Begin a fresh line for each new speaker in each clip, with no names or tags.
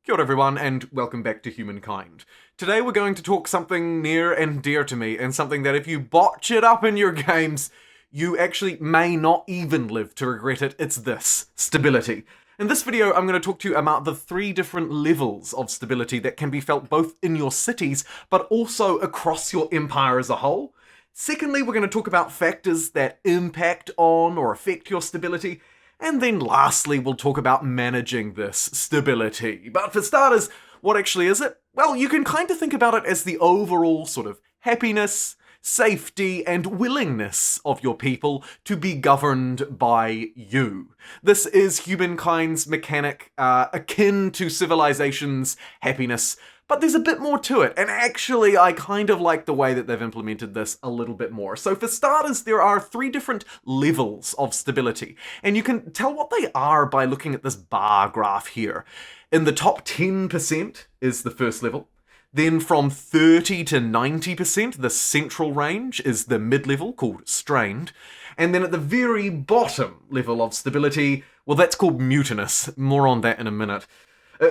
Kia ora everyone, and welcome back to Humankind. Today we're going to talk something near and dear to me, and something that if you botch it up in your games, you actually may not even live to regret it. It's this: stability. In this video, I'm going to talk to you about the 3 different levels of stability that can be felt both in your cities, but also across your empire as a whole. Secondly, we're going to talk about factors that impact on or affect your stability. And then lastly, we'll talk about managing this stability. But for starters, what actually is it? Well, you can kind of think about it as the overall sort of happiness, safety, and willingness of your people to be governed by you. This is humankind's mechanic, akin to civilization's happiness, but there's a bit more to it, and actually I kind of like the way that they've implemented this a little bit more. So for starters, there are 3 different levels of stability, and you can tell what they are by looking at this bar graph here. In the top 10% is the first level. Then from 30 to 90%, the central range is the mid-level, called strained. And then at the very bottom level of stability, well, that's called mutinous. More on that in a minute.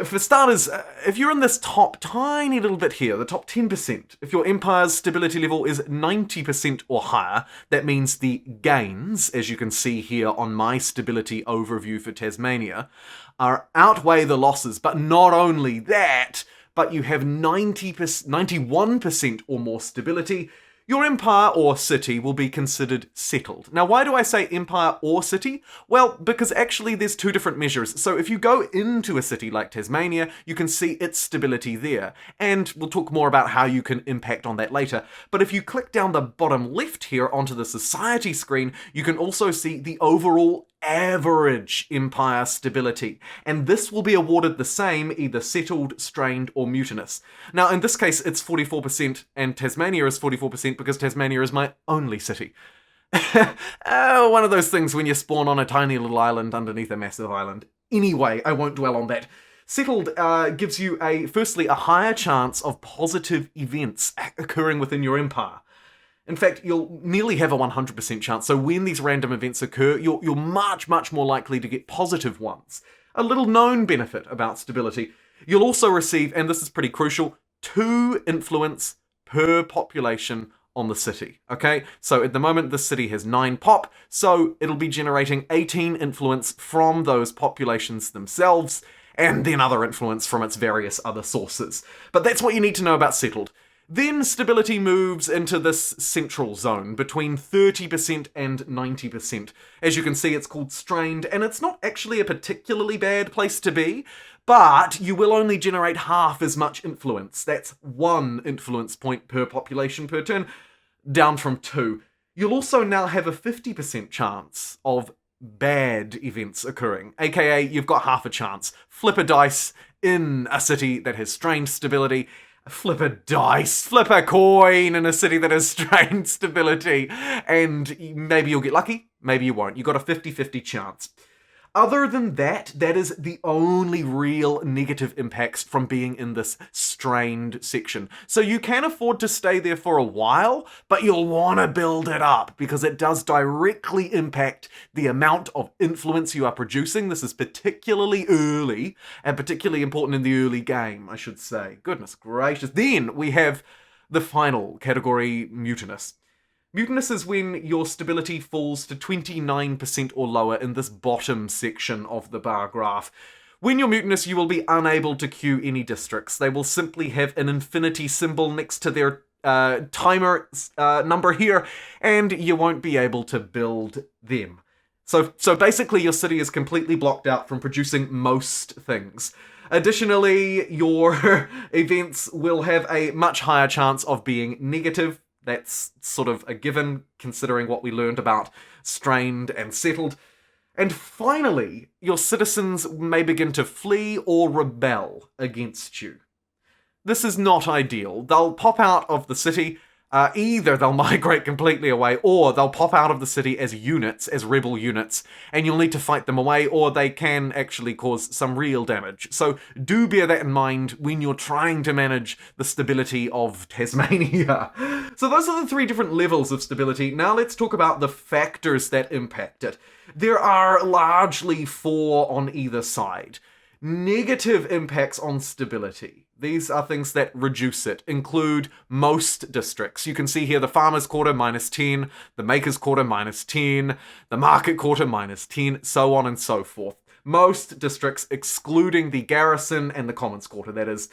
For starters, if you're in this top tiny little bit here, the top 10%, if your empire's stability level is 90% or higher, that means the gains, as you can see here on my stability overview for Tasmania, outweigh the losses. But not only that, but you have 91% or more stability, your empire or city will be considered settled. Now, why do I say empire or city? Well, because actually there's 2 different measures. So if you go into a city like Tasmania, you can see its stability there. And we'll talk more about how you can impact on that later. But if you click down the bottom left here onto the society screen, you can also see the overall average empire stability, and this will be awarded the same, either settled, strained, or mutinous. Now, in this case, it's 44%, and Tasmania is 44% because Tasmania is my only city. One of those things when you spawn on a tiny little island underneath a massive island. Anyway, I won't dwell on that. Settled gives you firstly a higher chance of positive events occurring within your empire. In fact, you'll nearly have a 100% chance, so when these random events occur, you're much, much more likely to get positive ones. A little known benefit about stability. You'll also receive, and this is pretty crucial, 2 influence per population on the city, okay? So at the moment, the city has 9 pop, so it'll be generating 18 influence from those populations themselves, and then other influence from its various other sources. But that's what you need to know about settled. Then stability moves into this central zone between 30% and 90%. As you can see, it's called strained, and it's not actually a particularly bad place to be, but you will only generate half as much influence. That's 1 influence point per population per turn, down from 2. You'll also now have a 50% chance of bad events occurring, aka you've got half a chance. Flip a dice in a city that has strained stability. Flip a dice, flip a coin in a city that has strained stability, and maybe you'll get lucky, maybe you won't. You've got a 50-50 chance. Other than that, that is the only real negative impacts from being in this strained section. So you can afford to stay there for a while, but you'll want to build it up because it does directly impact the amount of influence you are producing. This is particularly early and particularly important in the early game, I should say. Goodness gracious. Then we have the final category, mutinous. Mutinous is when your stability falls to 29% or lower in this bottom section of the bar graph. When you're mutinous, you will be unable to queue any districts. They will simply have an infinity symbol next to their timer number here, and you won't be able to build them. So basically, your city is completely blocked out from producing most things. Additionally, your events will have a much higher chance of being negative. That's sort of a given, considering what we learned about strained and settled. And finally, your citizens may begin to flee or rebel against you. This is not ideal. They'll pop out of the city. Either they'll migrate completely away, or they'll pop out of the city as units, as rebel units, and you'll need to fight them away, or they can actually cause some real damage. So do bear that in mind when you're trying to manage the stability of Tasmania. So those are the 3 different levels of stability. Now let's talk about the factors that impact it. There are largely 4 on either side. Negative impacts on stability. These are things that reduce it, include most districts. You can see here the farmer's quarter -10, the maker's quarter -10, the market quarter -10, so on and so forth. Most districts, excluding the garrison and the commons quarter, that is.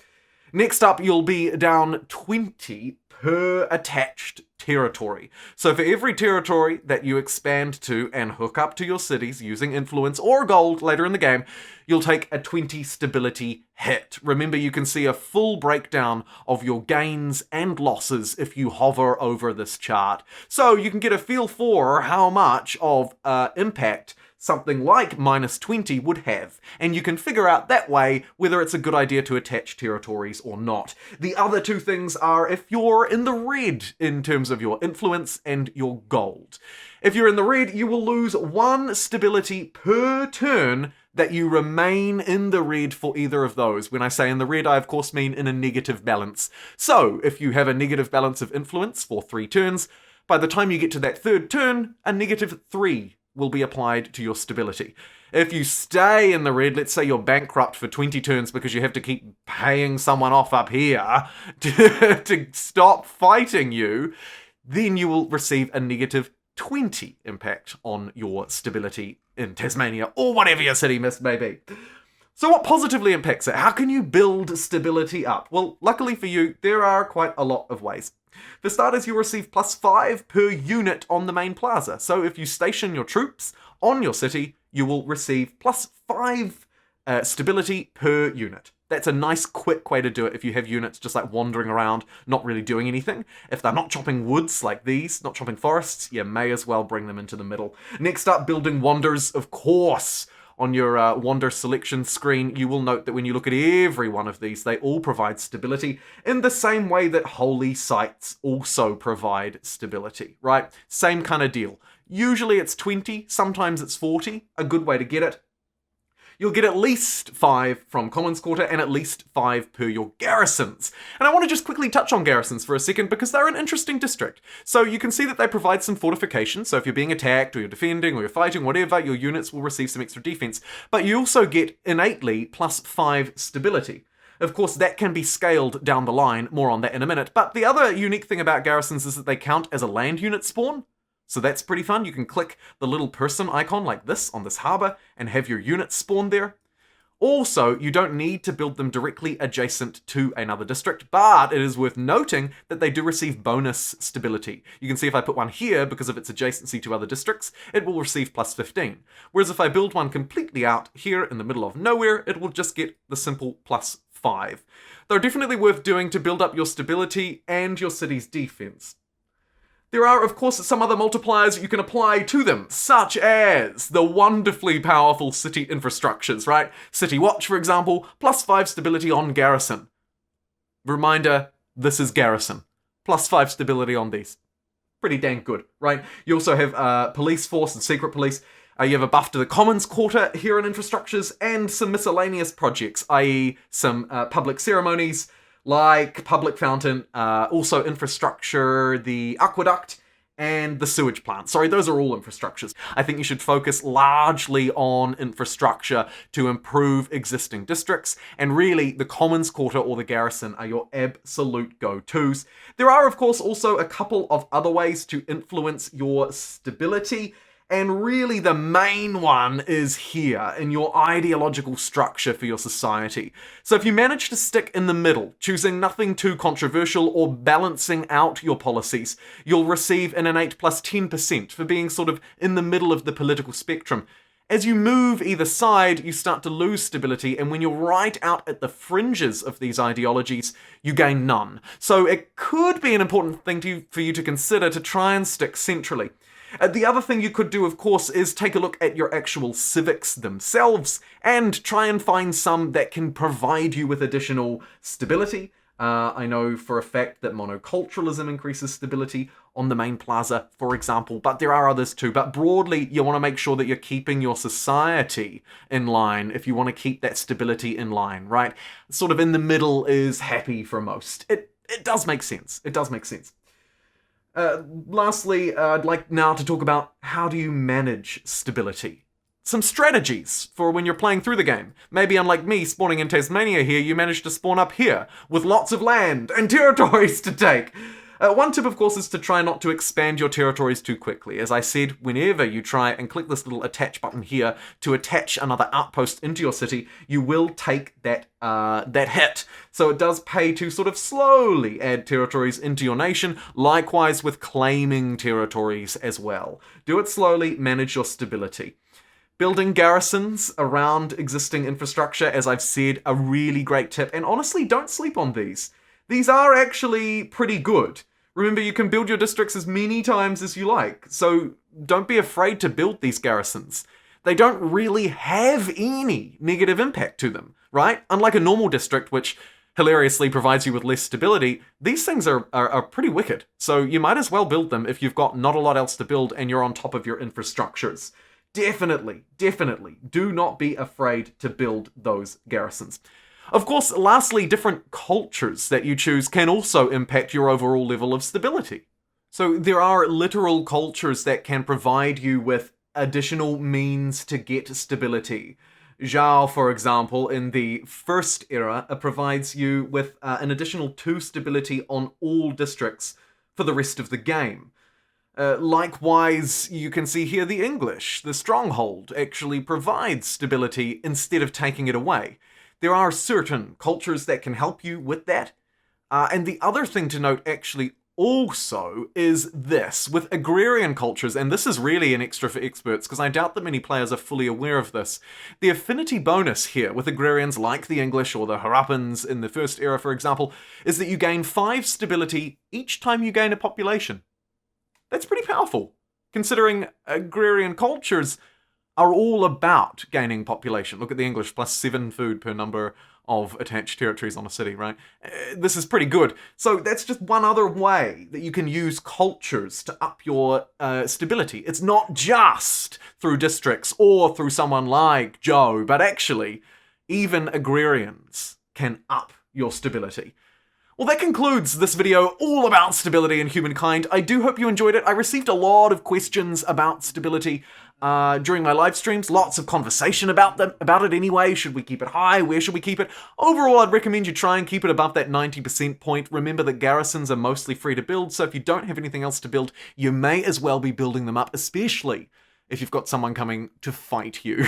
Next up, you'll be down 20 per attached territory. So for every territory that you expand to and hook up to your cities using influence or gold later in the game, you'll take a 20 stability hit. Remember, you can see a full breakdown of your gains and losses if you hover over this chart. So you can get a feel for how much of impact something like -20 would have, and you can figure out that way whether it's a good idea to attach territories or not. The other two things are if you're in the red in terms of your influence and your gold. If you're in the red, you will lose 1 stability per turn that you remain in the red for either of those. When I say in the red, I of course mean in a negative balance. So if you have a negative balance of influence for 3 turns, by the time you get to that third turn, a -3 will be applied to your stability. If you stay in the red, let's say you're bankrupt for 20 turns because you have to keep paying someone off up here to stop fighting you, then you will receive a -20 impact on your stability in Tasmania, or whatever your city may be. So what positively impacts it? How can you build stability up? Well, luckily for you, there are quite a lot of ways. For starters, you'll receive +5 per unit on the main plaza. So if you station your troops on your city, you will receive +5 stability per unit. That's a nice quick way to do it if you have units just like wandering around, not really doing anything. If they're not chopping woods like these, not chopping forests, you may as well bring them into the middle. Next up, building wonders, of course. On your Wander selection screen, you will note that when you look at every one of these, they all provide stability in the same way that holy sites also provide stability, right? Same kind of deal. Usually it's 20, sometimes it's 40, a good way to get it. You'll get at least 5 from Commons Quarter and at least 5 per your garrisons. And I want to just quickly touch on garrisons for a second because they're an interesting district. So you can see that they provide some fortification. So if you're being attacked or you're defending or you're fighting, whatever, your units will receive some extra defense. But you also get innately +5 stability. Of course, that can be scaled down the line, more on that in a minute. But the other unique thing about garrisons is that they count as a land unit spawn. So that's pretty fun. You can click the little person icon like this on this harbor and have your units spawn there. Also, you don't need to build them directly adjacent to another district, but it is worth noting that they do receive bonus stability. You can see if I put one here, because of its adjacency to other districts, it will receive +15. Whereas if I build one completely out here in the middle of nowhere, it will just get the simple +5. They're definitely worth doing to build up your stability and your city's defense. There are, of course, some other multipliers you can apply to them, such as the wonderfully powerful city infrastructures, right? City Watch, for example, +5 stability on garrison. Reminder, this is garrison. +5 stability on these. Pretty dang good, right? You also have police force and secret police. You have a buff to the Commons Quarter here in infrastructures and some miscellaneous projects, i.e. some public ceremonies, like public fountain, also infrastructure, the aqueduct, and the sewage plant. Sorry, those are all infrastructures. I think you should focus largely on infrastructure to improve existing districts, and really the Commons Quarter or the garrison are your absolute go-tos. There are, of course, also a couple of other ways to influence your stability. And really the main one is here in your ideological structure for your society. So if you manage to stick in the middle, choosing nothing too controversial or balancing out your policies, you'll receive an innate +10% for being sort of in the middle of the political spectrum. As you move either side, you start to lose stability, and when you're right out at the fringes of these ideologies, you gain none. So it could be an important thing for you to consider to try and stick centrally. The other thing you could do, of course, is take a look at your actual civics themselves and try and find some that can provide you with additional stability. I know for a fact that monoculturalism increases stability on the main plaza, for example, but there are others too. But broadly, you want to make sure that you're keeping your society in line if you want to keep that stability in line, right? Sort of in the middle is happy for most. It does make sense. It does make sense. Lastly, I'd like now to talk about how do you manage stability. some strategies for when you're playing through the game. Maybe unlike me spawning in Tasmania here, you managed to spawn up here with lots of land and territories to take. One tip, of course, is to try not to expand your territories too quickly. As I said, whenever you try and click this little attach button here to attach another outpost into your city, you will take that hit. So it does pay to sort of slowly add territories into your nation, likewise with claiming territories as well. Do it slowly, manage your stability. Building garrisons around existing infrastructure, as I've said, a really great tip. And honestly, don't sleep on these. These are actually pretty good. Remember, you can build your districts as many times as you like, so don't be afraid to build these garrisons. They don't really have any negative impact to them, right? Unlike a normal district, which hilariously provides you with less stability, these things are pretty wicked. So you might as well build them if you've got not a lot else to build and you're on top of your infrastructures. Definitely, do not be afraid to build those garrisons. Of course, lastly, different cultures that you choose can also impact your overall level of stability. So there are literal cultures that can provide you with additional means to get stability. Zhao, for example, in the first era, provides you with an additional 2 stability on all districts for the rest of the game. Likewise, you can see here the English, the stronghold, actually provides stability instead of taking it away. There are certain cultures that can help you with that. And the other thing to note actually also is this. With agrarian cultures, and this is really an extra for experts because I doubt that many players are fully aware of this, the affinity bonus here with agrarians like the English or the Harappans in the first era, for example, is that you gain 5 stability each time you gain a population. That's pretty powerful, considering agrarian cultures are all about gaining population. Look at the English, plus 7 food per number of attached territories on a city, right? This is pretty good. So that's just one other way that you can use cultures to up your stability. It's not just through districts or through someone like Joe, but actually, even agrarians can up your stability. Well, that concludes this video all about stability in Humankind. I do hope you enjoyed it. I received a lot of questions about stability during my live streams. Lots of conversation about it anyway. Should we keep it high? Where should we keep it? Overall, I'd recommend you try and keep it above that 90% point. Remember that garrisons are mostly free to build, so if you don't have anything else to build, you may as well be building them up, especially if you've got someone coming to fight you.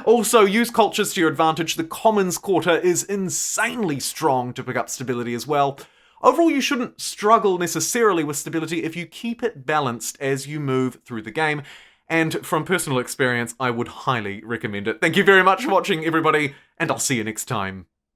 Also, use cultures to your advantage. The Commons Quarter is insanely strong to pick up stability as well. Overall, you shouldn't struggle necessarily with stability if you keep it balanced as you move through the game. And from personal experience, I would highly recommend it. Thank you very much for watching, everybody, and I'll see you next time.